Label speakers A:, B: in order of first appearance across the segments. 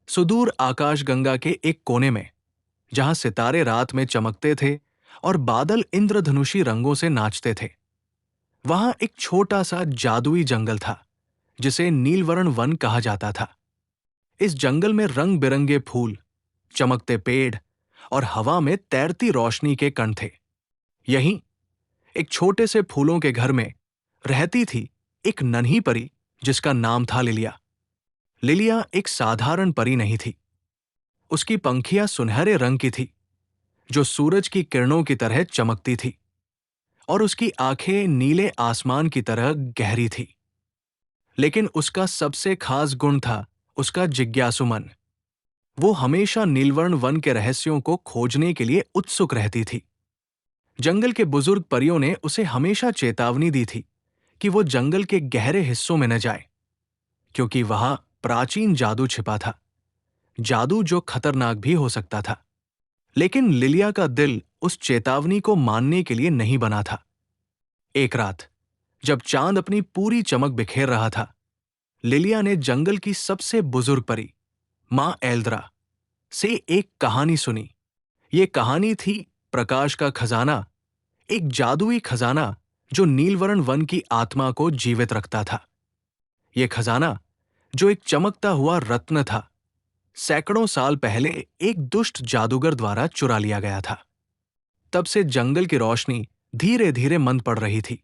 A: सुदूर आकाशगंगा के एक कोने में, जहां सितारे रात में चमकते थे और बादल इंद्रधनुषी रंगों से नाचते थे, वहां एक छोटा सा जादुई जंगल था जिसे नीलवर्ण वन कहा जाता था। इस जंगल में रंग बिरंगे फूल, चमकते पेड़ और हवा में तैरती रोशनी के कण थे। यहीं एक छोटे से फूलों के घर में रहती थी एक नन्ही परी जिसका नाम था लिलिया। लिलिया एक साधारण परी नहीं थी। उसकी पंखियां सुनहरे रंग की थी, जो सूरज की किरणों की तरह चमकती थी, और उसकी आंखें नीले आसमान की तरह गहरी थी। लेकिन उसका सबसे खास गुण था उसका जिज्ञासु मन। वो हमेशा नीलवर्ण वन के रहस्यों को खोजने के लिए उत्सुक रहती थी। जंगल के बुजुर्ग परियों ने उसे हमेशा चेतावनी दी थी कि वो जंगल के गहरे हिस्सों में न जाए, क्योंकि वहां प्राचीन जादू छिपा था, जादू जो खतरनाक भी हो सकता था। लेकिन लिलिया का दिल उस चेतावनी को मानने के लिए नहीं बना था। एक रात, जब चांद अपनी पूरी चमक बिखेर रहा था, लिलिया ने जंगल की सबसे बुजुर्ग परी मां एल्द्रा से एक कहानी सुनी। ये कहानी थी प्रकाश का खजाना, एक जादुई खजाना जो नीलवर्ण वन की आत्मा को जीवित रखता था। ये खजाना, जो एक चमकता हुआ रत्न था, सैकड़ों साल पहले एक दुष्ट जादूगर द्वारा चुरा लिया गया था। तब से जंगल की रोशनी धीरे धीरे मंद पड़ रही थी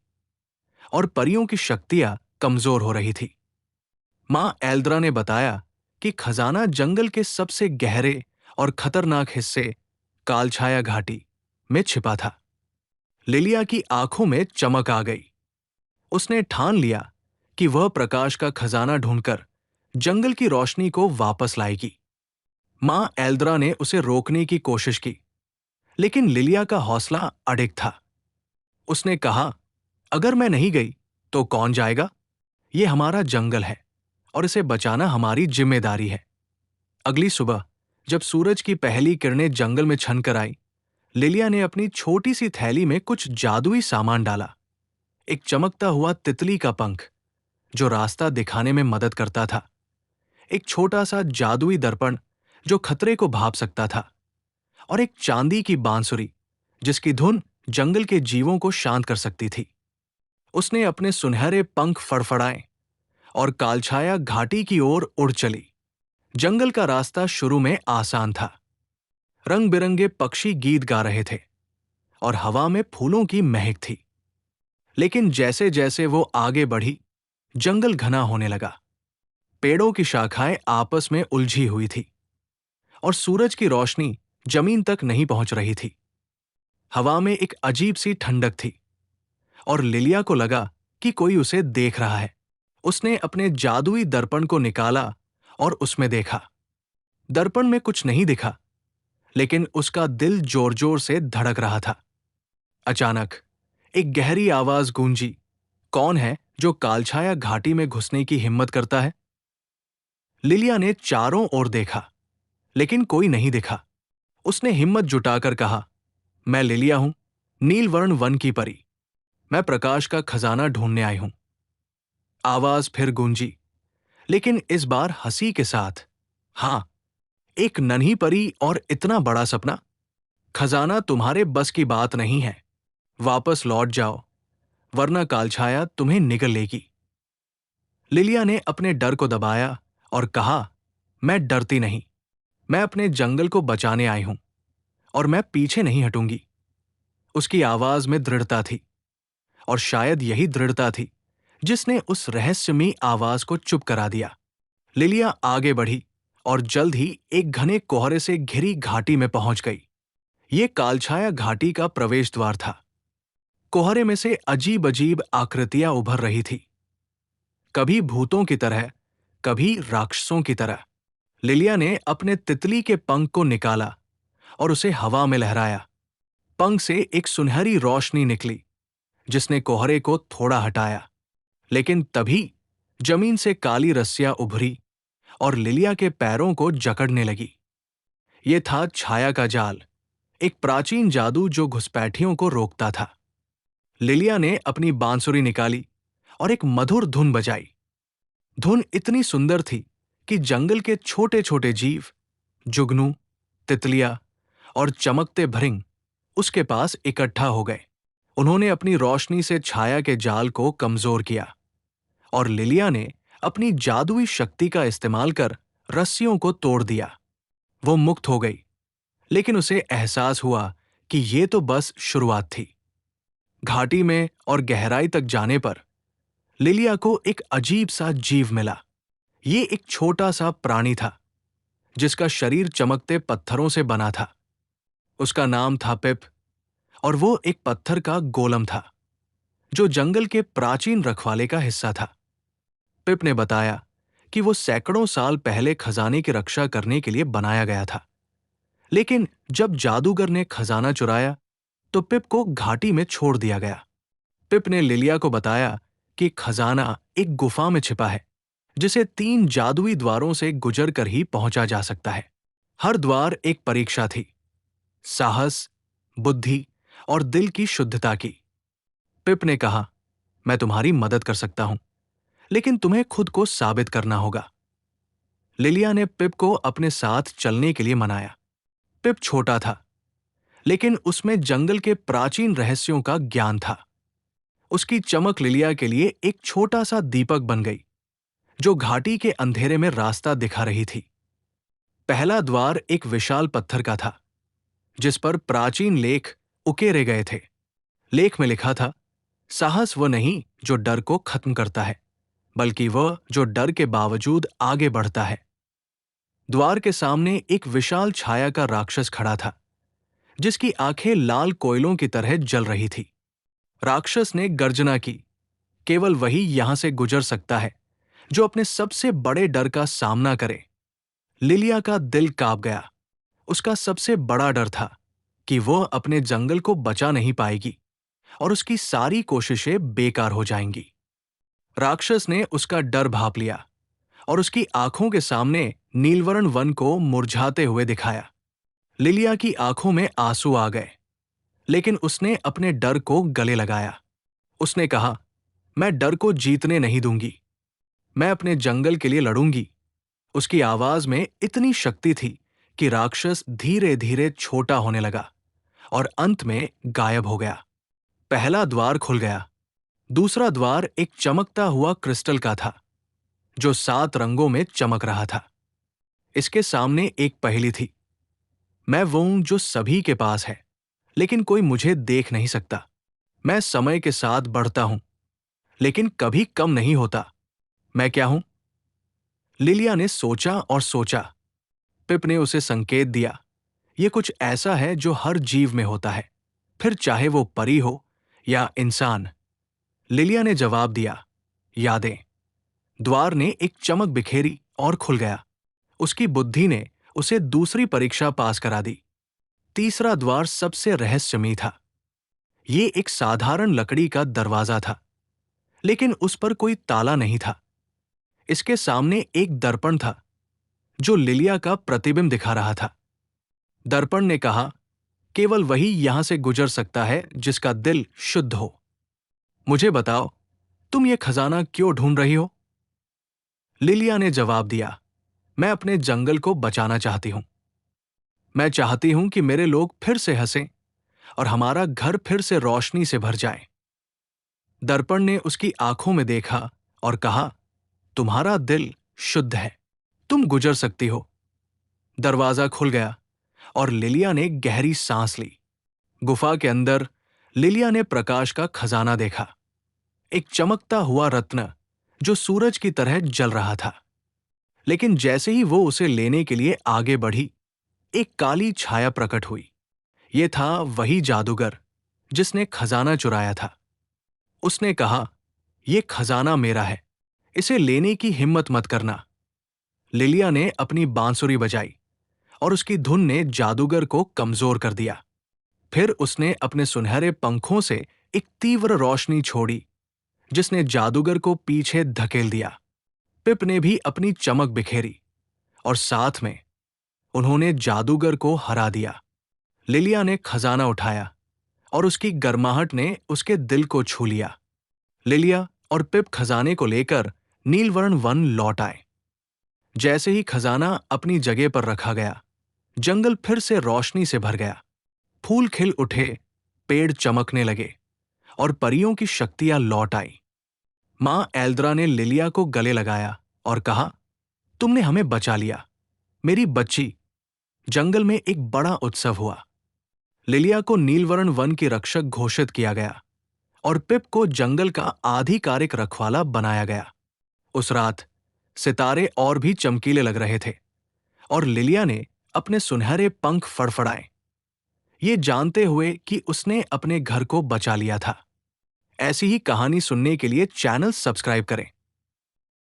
A: और परियों की शक्तियां कमजोर हो रही थी। मां एल्द्रा ने बताया कि खजाना जंगल के सबसे गहरे और खतरनाक हिस्से, कालछाया घाटी में छिपा था। लिलिया की आंखों में चमक आ गई। उसने ठान लिया कि वह प्रकाश का खजाना ढूंढकर जंगल की रोशनी को वापस लाएगी। मां एल्द्रा ने उसे रोकने की कोशिश की, लेकिन लिलिया का हौसला अडिग था। उसने कहा, अगर मैं नहीं गई तो कौन जाएगा? ये हमारा जंगल है और इसे बचाना हमारी जिम्मेदारी है। अगली सुबह, जब सूरज की पहली किरणें जंगल में छनकर आई, लिलिया ने अपनी छोटी सी थैली में कुछ जादुई सामान डाला। एक चमकता हुआ तितली का पंख, जो रास्ता दिखाने में मदद करता था, एक छोटा सा जादुई दर्पण जो खतरे को भांप सकता था, और एक चांदी की बांसुरी जिसकी धुन जंगल के जीवों को शांत कर सकती थी। उसने अपने सुनहरे पंख फड़फड़ाए और कालछाया घाटी की ओर उड़ चली। जंगल का रास्ता शुरू में आसान था। रंग बिरंगे पक्षी गीत गा रहे थे और हवा में फूलों की महक थी। लेकिन जैसे जैसे वो आगे बढ़ी, जंगल घना होने लगा। पेड़ों की शाखाएं आपस में उलझी हुई थी और सूरज की रोशनी जमीन तक नहीं पहुंच रही थी। हवा में एक अजीब सी ठंडक थी और लिलिया को लगा कि कोई उसे देख रहा है। उसने अपने जादुई दर्पण को निकाला और उसमें देखा। दर्पण में कुछ नहीं दिखा, लेकिन उसका दिल जोर जोर से धड़क रहा था। अचानक एक गहरी आवाज गूंजी, कौन है जो कालछाया घाटी में घुसने की हिम्मत करता है? लिलिया ने चारों ओर देखा, लेकिन कोई नहीं दिखा। उसने हिम्मत जुटाकर कहा, मैं लिलिया हूं, नीलवर्ण वन की परी। मैं प्रकाश का खजाना ढूंढने आई हूं। आवाज फिर गूंजी, लेकिन इस बार हंसी के साथ। हां, एक नन्ही परी और इतना बड़ा सपना? खजाना तुम्हारे बस की बात नहीं है। वापस लौट जाओ, वरना कालछाया तुम्हें निगल लेगी। लिलिया ने अपने डर को दबाया और कहा, मैं डरती नहीं। मैं अपने जंगल को बचाने आई हूं और मैं पीछे नहीं हटूंगी। उसकी आवाज में दृढ़ता थी, और शायद यही दृढ़ता थी जिसने उस रहस्यमयी आवाज को चुप करा दिया। लिलिया आगे बढ़ी और जल्द ही एक घने कोहरे से घिरी घाटी में पहुंच गई। ये कालछाया घाटी का प्रवेश द्वार था। कोहरे में से अजीब अजीब आकृतियां उभर रही थी, कभी भूतों की तरह, कभी राक्षसों की तरह। लिलिया ने अपने तितली के पंख को निकाला और उसे हवा में लहराया। पंख से एक सुनहरी रोशनी निकली जिसने कोहरे को थोड़ा हटाया, लेकिन तभी जमीन से काली रस्सियां उभरी और लिलिया के पैरों को जकड़ने लगी। ये था छाया का जाल, एक प्राचीन जादू जो घुसपैठियों को रोकता था। लिलिया ने अपनी बांसुरी निकाली और एक मधुर धुन बजाई। धुन इतनी सुंदर थी कि जंगल के छोटे छोटे जीव, जुगनू, तितलियां और चमकते भृंग उसके पास इकट्ठा हो गए। उन्होंने अपनी रोशनी से छाया के जाल को कमजोर किया और लिलिया ने अपनी जादुई शक्ति का इस्तेमाल कर रस्सियों को तोड़ दिया। वो मुक्त हो गई, लेकिन उसे एहसास हुआ कि ये तो बस शुरुआत थी। घाटी में और गहराई तक जाने पर लिलिया को एक अजीब सा जीव मिला। ये एक छोटा सा प्राणी था जिसका शरीर चमकते पत्थरों से बना था। उसका नाम था पिप और वो एक पत्थर का गोलम था जो जंगल के प्राचीन रखवाले का हिस्सा था। पिप ने बताया कि वो सैकड़ों साल पहले खजाने की रक्षा करने के लिए बनाया गया था, लेकिन जब जादूगर ने खजाना चुराया तो पिप को घाटी में छोड़ दिया गया। पिप ने लिलिया को बताया कि खजाना एक गुफा में छिपा है जिसे 3 जादुई द्वारों से गुजर कर ही पहुंचा जा सकता है। हर द्वार एक परीक्षा थी, साहस, बुद्धि और दिल की शुद्धता की। पिप ने कहा, मैं तुम्हारी मदद कर सकता हूं, लेकिन तुम्हें खुद को साबित करना होगा। लिलिया ने पिप को अपने साथ चलने के लिए मनाया। पिप छोटा था, लेकिन उसमें जंगल के प्राचीन रहस्यों का ज्ञान था। उसकी चमक लिलिया के लिए एक छोटा सा दीपक बन गई जो घाटी के अंधेरे में रास्ता दिखा रही थी। पहला द्वार एक विशाल पत्थर का था जिस पर प्राचीन लेख उकेरे गए थे। लेख में लिखा था, साहस वह नहीं जो डर को खत्म करता है, बल्कि वह जो डर के बावजूद आगे बढ़ता है। द्वार के सामने एक विशाल छाया का राक्षस खड़ा था जिसकी आंखें लाल कोयलों की तरह जल रही थी। राक्षस ने गर्जना की, केवल वही यहां से गुजर सकता है जो अपने सबसे बड़े डर का सामना करे। लिलिया का दिल कांप गया। उसका सबसे बड़ा डर था कि वह अपने जंगल को बचा नहीं पाएगी और उसकी सारी कोशिशें बेकार हो जाएंगी। राक्षस ने उसका डर भांप लिया और उसकी आंखों के सामने नीलवर्ण वन को मुरझाते हुए दिखाया। लिलिया की आंखों में आंसू आ गए, लेकिन उसने अपने डर को गले लगाया। उसने कहा, मैं डर को जीतने नहीं दूंगी, मैं अपने जंगल के लिए लड़ूंगी। उसकी आवाज में इतनी शक्ति थी कि राक्षस धीरे धीरे छोटा होने लगा और अंत में गायब हो गया। पहला द्वार खुल गया। दूसरा द्वार एक चमकता हुआ क्रिस्टल का था जो 7 रंगों में चमक रहा था। इसके सामने एक पहेली थी, मैं वो हूं जो सभी के पास है, लेकिन कोई मुझे देख नहीं सकता। मैं समय के साथ बढ़ता हूं, लेकिन कभी कम नहीं होता। मैं क्या हूं? लिलिया ने सोचा और सोचा। पिप ने उसे संकेत दिया, यह कुछ ऐसा है जो हर जीव में होता है, फिर चाहे वो परी हो या इंसान। लिलिया ने जवाब दिया, यादें। द्वार ने एक चमक बिखेरी और खुल गया। उसकी बुद्धि ने उसे दूसरी परीक्षा पास करा दी। तीसरा द्वार सबसे रहस्यमयी था। ये एक साधारण लकड़ी का दरवाजा था, लेकिन उस पर कोई ताला नहीं था। इसके सामने एक दर्पण था जो लिलिया का प्रतिबिंब दिखा रहा था। दर्पण ने कहा, केवल वही यहां से गुजर सकता है जिसका दिल शुद्ध हो। मुझे बताओ, तुम ये खजाना क्यों ढूंढ रही हो? लिलिया ने जवाब दिया, मैं अपने जंगल को बचाना चाहती हूं। मैं चाहती हूं कि मेरे लोग फिर से हंसें और हमारा घर फिर से रोशनी से भर जाए। दर्पण ने उसकी आंखों में देखा और कहा, तुम्हारा दिल शुद्ध है, तुम गुजर सकती हो। दरवाजा खुल गया और लिलिया ने गहरी सांस ली। गुफा के अंदर लिलिया ने प्रकाश का खजाना देखा, एक चमकता हुआ रत्न जो सूरज की तरह जल रहा था। लेकिन जैसे ही वो उसे लेने के लिए आगे बढ़ी, एक काली छाया प्रकट हुई। ये था वही जादूगर जिसने खजाना चुराया था। उसने कहा, यह खजाना मेरा है, इसे लेने की हिम्मत मत करना। लिलिया ने अपनी बांसुरी बजाई और उसकी धुन ने जादूगर को कमजोर कर दिया। फिर उसने अपने सुनहरे पंखों से एक तीव्र रोशनी छोड़ी जिसने जादूगर को पीछे धकेल दिया। पिप ने भी अपनी चमक बिखेरी और साथ में उन्होंने जादूगर को हरा दिया। लिलिया ने खजाना उठाया और उसकी गर्माहट ने उसके दिल को छू लिया। लिलिया और पिप खजाने को लेकर नीलवर्ण वन लौट आए। जैसे ही खजाना अपनी जगह पर रखा गया, जंगल फिर से रोशनी से भर गया। फूल खिल उठे, पेड़ चमकने लगे और परियों की शक्तियां लौट आई। मां एल्द्रा ने लिलिया को गले लगाया और कहा, तुमने हमें बचा लिया, मेरी बच्ची। जंगल में एक बड़ा उत्सव हुआ। लिलिया को नीलवर्ण वन की रक्षक घोषित किया गया और पिप को जंगल का आधिकारिक रखवाला बनाया गया। उस रात सितारे और भी चमकीले लग रहे थे और लिलिया ने अपने सुनहरे पंख फड़फड़ाए, ये जानते हुए कि उसने अपने घर को बचा लिया था। ऐसी ही कहानी सुनने के लिए चैनल सब्सक्राइब करें।